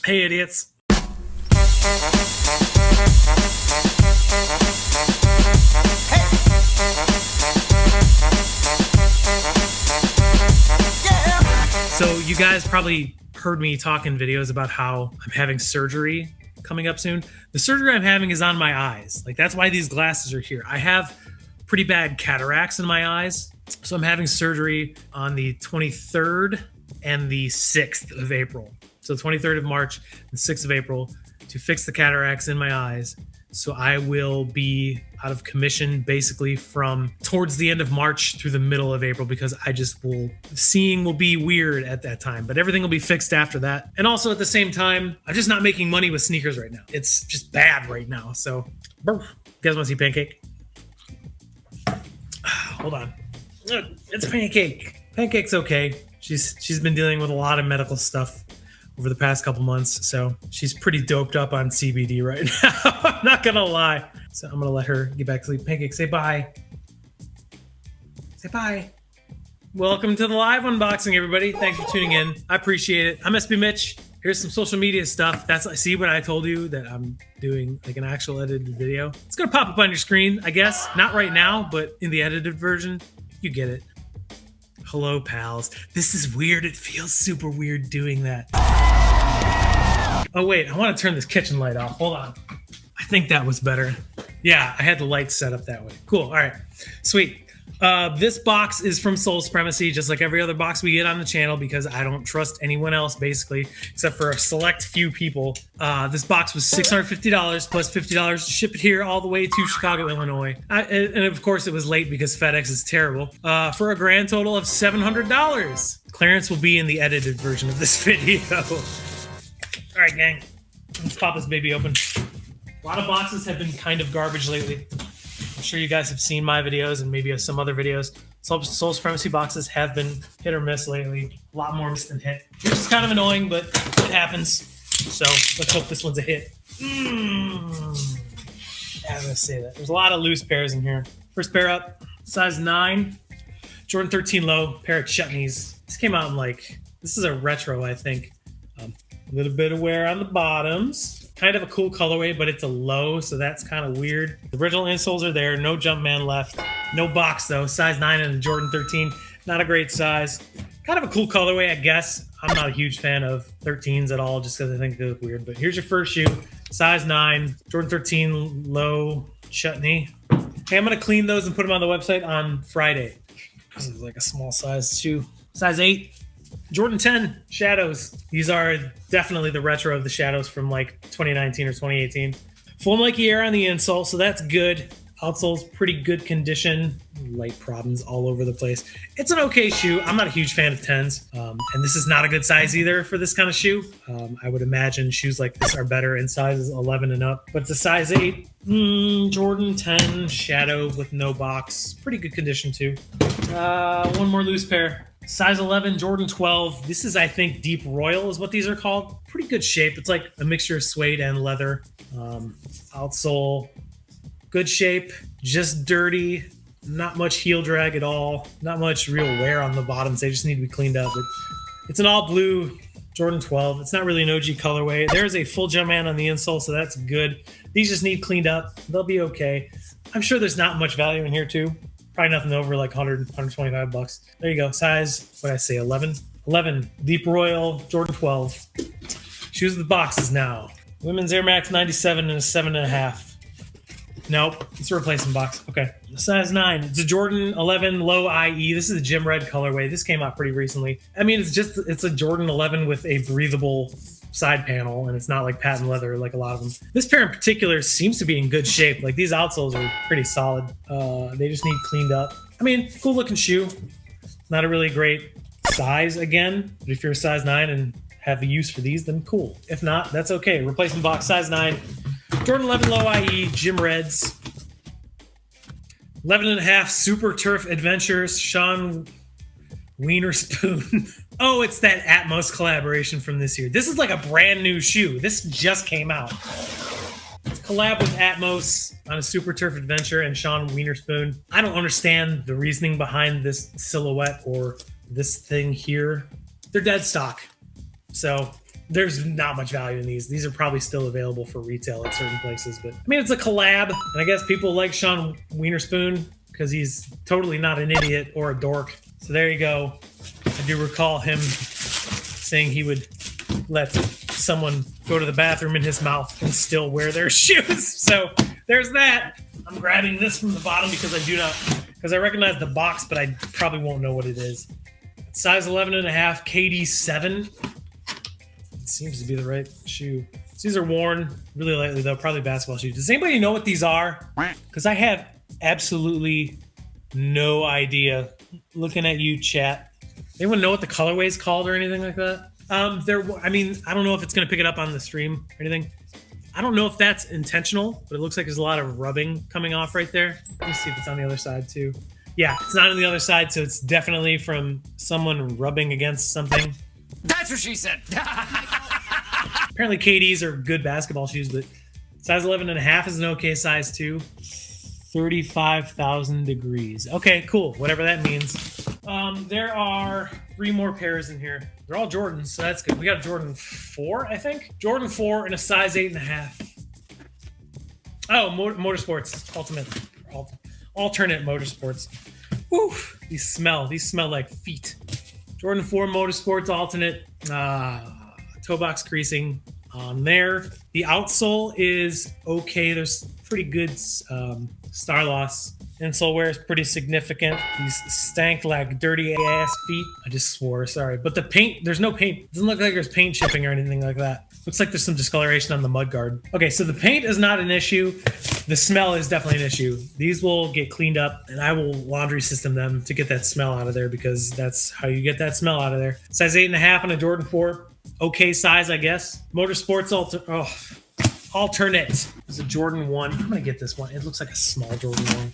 Hey, idiots. So you guys probably heard me talk in videos about how I'm having surgery coming up soon. The surgery I'm having is on my eyes. Like, that's why these glasses are here. I have pretty bad cataracts in my eyes. So I'm having surgery on the 23rd and the 6th of April. So 23rd of March and 6th of April to fix the cataracts in my eyes. So I will be out of commission basically from towards the end of March through the middle of April, because I just seeing will be weird at that time, but everything will be fixed after that. And also at the same time, I'm just not making money with sneakers right now. It's just bad right now. So, you guys want to see Pancake? Hold on. It's Pancake. Pancake's okay. She's been dealing with a lot of medical stuff over the past couple months, so she's pretty doped up on CBD right now. I'm not gonna lie. So I'm gonna let her get back to sleep. Pancake, say bye. Say bye. Welcome to the live unboxing, everybody. Thanks for tuning in. I appreciate it. I'm SB Mitch. Here's some social media stuff. See when I told you that I'm doing like an actual edited video? It's gonna pop up on your screen, I guess. Not right now, but in the edited version, you get it. Hello, pals. This is weird. It feels super weird doing that. Oh, wait. I want to turn this kitchen light off. Hold on. I think that was better. Yeah, I had the lights set up that way. Cool. All right. Sweet. This box is from Soul Supremacy, just like every other box we get on the channel, because I don't trust anyone else, basically, except for a select few people. This box was $650 plus $50 to ship it here all the way to Chicago, Illinois. And of course, it was late because FedEx is terrible. For a grand total of $700. Clearance will be in the edited version of this video. All right, gang. Let's pop this baby open. A lot of boxes have been kind of garbage lately. I'm sure you guys have seen my videos and maybe some other videos. Soul Supremacy boxes have been hit or miss lately. A lot more miss than hit, which is kind of annoying, but it happens. So let's hope this one's a hit. Yeah, I'm gonna say that. There's a lot of loose pairs in here. First pair up, size 9, Jordan 13 low, pair of chutneys. This came out in this is a retro, I think. A little bit of wear on the bottoms. Kind of a cool colorway, but it's a low, so that's kind of weird. The original insoles are there. No Jumpman left. No box, though. Size 9 and a Jordan 13. Not a great size. Kind of a cool colorway, I guess. I'm not a huge fan of 13s at all, just because I think they look weird. But here's your first shoe. Size 9, Jordan 13 low chutney. Hey, I'm going to clean those and put them on the website on Friday. This is like a small size shoe. Size 8. Jordan 10 Shadows. These are definitely the retro of the Shadows from 2019 or 2018. Full Nike Air on the insole, so that's good. Outsole's pretty good condition. Light problems all over the place. It's an okay shoe. I'm not a huge fan of 10s. And this is not a good size either for this kind of shoe. I would imagine shoes like this are better in sizes 11 and up. But it's a size 8. Jordan 10 Shadow with no box. Pretty good condition too. One more loose pair. Size 11, Jordan 12. This is, I think, Deep Royal is what these are called. Pretty good shape. It's like a mixture of suede and leather. Outsole, good shape, just dirty. Not much heel drag at all. Not much real wear on the bottoms. They just need to be cleaned up. It's an all blue Jordan 12. It's not really an OG colorway. There's a full Jumpman on the insole, so that's good. These just need cleaned up. They'll be okay. I'm sure there's not much value in here, too. Probably nothing over like 100, 125 bucks. There you go. Size, what did I say, 11? 11. Deep Royal, Jordan 12. Shoes with boxes now. Women's Air Max 97 and a 7.5. Nope. It's a replacement box. Okay. Size 9. It's a Jordan 11 low IE. This is a gym red colorway. This came out pretty recently. I mean, it's a Jordan 11 with a breathable side panel, and it's not like patent leather like a lot of them. This pair in particular seems to be in good shape. Like, these outsoles are pretty solid. They just need cleaned up. I mean, cool looking shoe. Not a really great size again, but if you're a size 9 and have the use for these, then cool. If not, that's okay. Replacement box, size 9. Jordan 11 low IE, gym reds. 11.5 Super Turf Adventures, Sean Wienerspoon. Oh, it's that Atmos collaboration from this year. This is like a brand new shoe. This just came out. It's a collab with Atmos on a Super Turf Adventure and Sean Wienerspoon. I don't understand the reasoning behind this silhouette or this thing here. They're dead stock. So there's not much value in these. These are probably still available for retail at certain places, but I mean, it's a collab, and I guess people like Sean Wienerspoon because he's totally not an idiot or a dork. So there you go. I do recall him saying he would let someone go to the bathroom in his mouth and still wear their shoes. So there's that. I'm grabbing this from the bottom because I recognize the box, but I probably won't know what it is. Size 11.5, KD7. It seems to be the right shoe. These are worn really lightly though, probably basketball shoes. Does anybody know what these are? Because I have absolutely no idea. Looking at you, chat. Anyone know what the colorway is called or anything like that? I don't know if it's going to pick it up on the stream or anything. I don't know if that's intentional, but it looks like there's a lot of rubbing coming off right there. Let me see if it's on the other side too. Yeah, it's not on the other side, so it's definitely from someone rubbing against something. That's what she said. Apparently KDs are good basketball shoes, but size 11.5 is an okay size too. 35,000 degrees. Okay, cool. Whatever that means. There are 3 more pairs in here. They're all Jordans, so that's good. We got a Jordan 4, I think. Jordan 4 in a size 8.5. Oh, Motorsports Ultimate. Alternate Motorsports. Woo! These smell like feet. Jordan 4 Motorsports Alternate. Toe box creasing on there. The outsole is okay. There's pretty good star loss. Insole wear is pretty significant. These stank like dirty ass feet. I just swore, sorry. But the paint, there's no paint. It doesn't look like there's paint chipping or anything like that. Looks like there's some discoloration on the mudguard. Okay, so the paint is not an issue. The smell is definitely an issue. These will get cleaned up and I will laundry system them to get that smell out of there because that's how you get that smell out of there. Size 8.5 on a Jordan 4. Okay size, I guess. Motorsports alternate. It's a Jordan 1. I'm gonna get this one. It looks like a small Jordan 1.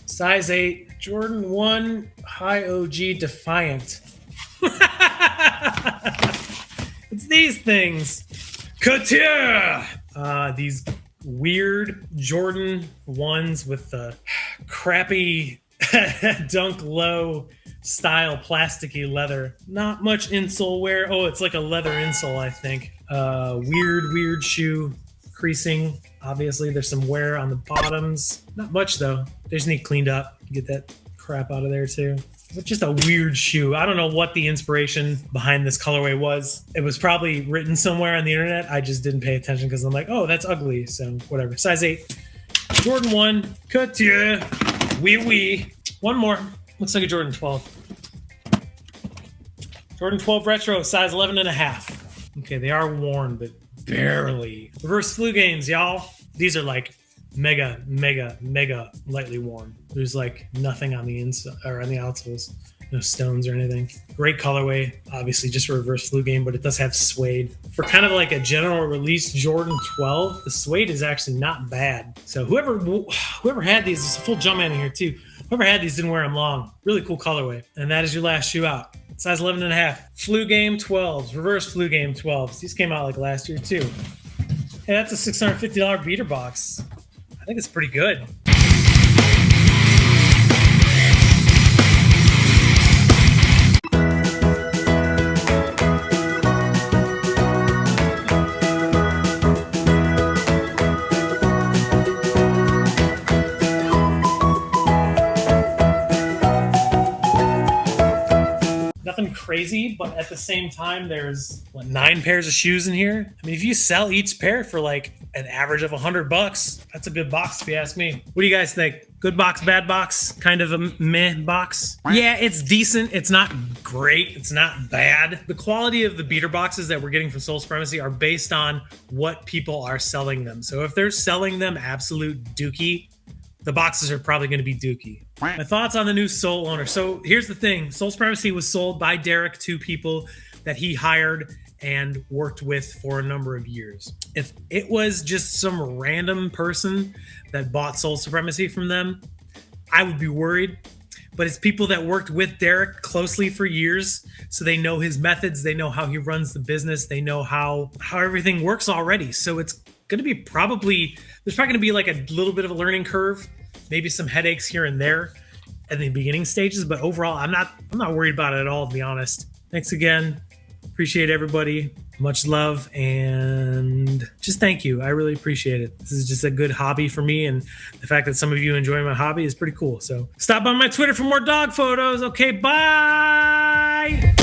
Size 8, Jordan 1, High OG Defiant. It's these things. Couture! These weird Jordan 1s with the crappy Dunk Low style plasticky leather. Not much insole wear. Oh, it's like a leather insole, I think. Weird shoe. Creasing. Obviously, there's some wear on the bottoms. Not much, though. They just need cleaned up. Get that crap out of there, too. But just a weird shoe. I don't know what the inspiration behind this colorway was. It was probably written somewhere on the internet. I just didn't pay attention because I'm like, oh, that's ugly. So, whatever. Size 8. Jordan 1. Couture. Wee. One more. Looks like a Jordan 12. Jordan 12 Retro. Size 11.5. Okay, they are worn, but barely. Reverse flu games, y'all. These are like mega lightly worn. There's like nothing on the inside or on the outsoles. No stones or anything. Great colorway. Obviously just a reverse flu game, but it does have suede. For kind of like a general release Jordan 12, the suede is actually not bad. So whoever had these, there's a full Jumpman in here too. Whoever had these didn't wear them long. Really cool colorway. And that is your last shoe out. Size 11.5. Flu Game 12s. Reverse Flu Game 12s. These came out like last year too. Hey, that's a $650 beater box. I think it's pretty good. Nothing crazy, but at the same time, there's 9 pairs of shoes in here. I mean, if you sell each pair for like an average of $100, that's a good box if you ask me. What do you guys think? Good box, bad box, kind of a meh box? Yeah, it's decent. It's not great. It's not bad. The quality of the beater boxes that we're getting from Soul Supremacy are based on what people are selling them. So if they're selling them absolute dookie, the boxes are probably going to be dookie. My thoughts on the new Soul owner. So here's the thing. Soul Supremacy was sold by Derek to people that he hired and worked with for a number of years. If it was just some random person that bought Soul Supremacy from them, I would be worried. But it's people that worked with Derek closely for years, so they know his methods, they know how he runs the business, they know how everything works already. So it's going to be there's probably going to be like a little bit of a learning curve, maybe some headaches here and there at the beginning stages, but overall, I'm not worried about it at all, to be honest. Thanks again. Appreciate everybody. Much love, and just thank you. I really appreciate it. This is just a good hobby for me, and the fact that some of you enjoy my hobby is pretty cool. So stop on my Twitter for more dog photos. Okay, bye.